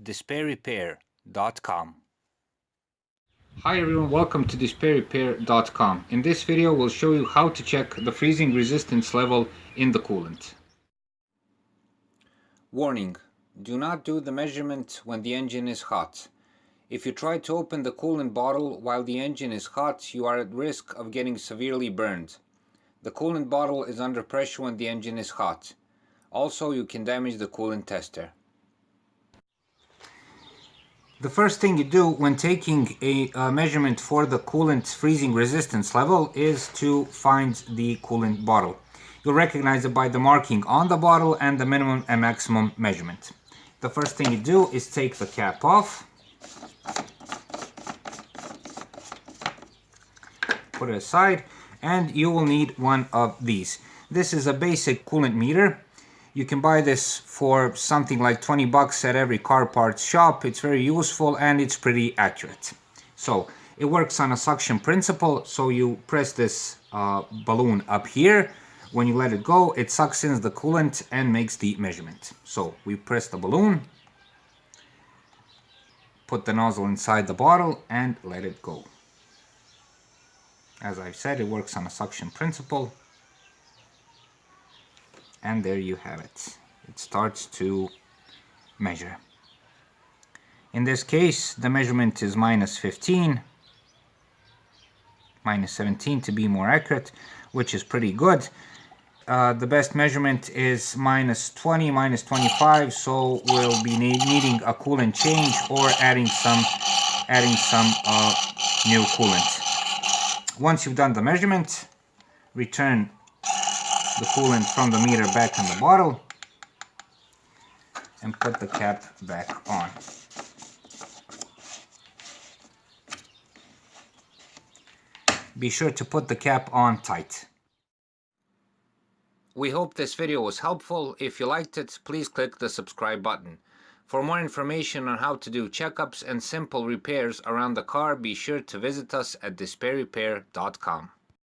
despairrepair.com. Hi everyone, welcome to despairrepair.com. In this video we'll show you how to check the freezing resistance level in the coolant. Warning: do not do the measurement when the engine is hot. If you try to open the coolant bottle while the engine is hot, you are at risk of getting severely burned. The coolant bottle is under pressure when the engine is hot. Also, you can damage the coolant tester. The first thing you do when taking a measurement for the coolant freezing resistance level is to find the coolant bottle. You'll recognize it by the marking on the bottle and the minimum and maximum measurement. The first thing you do is take the cap off, put it aside, and you will need one of these. This is a basic coolant meter. You can buy this for something like 20 bucks at every car parts shop. It's very useful and it's pretty accurate. So it works on a suction principle. So you press this balloon up here. When you let it go, it sucks in the coolant and makes the measurement. So we press the balloon, put the nozzle inside the bottle and let it go. As I've said, it works on a suction principle. And there you have it. It starts to measure. In this case, the measurement is -15, -17 to be more accurate, which is pretty good. The best measurement is -20, -25, so we'll be needing a coolant change or adding some new coolant. Once you've done the measurement, return the coolant from the meter back in the bottle and put the cap back on. Be sure to put the cap on tight. We hope this video was helpful. If you liked it, please click the subscribe button. For more information on how to do checkups and simple repairs around the car, be sure to visit us at despairrepair.com.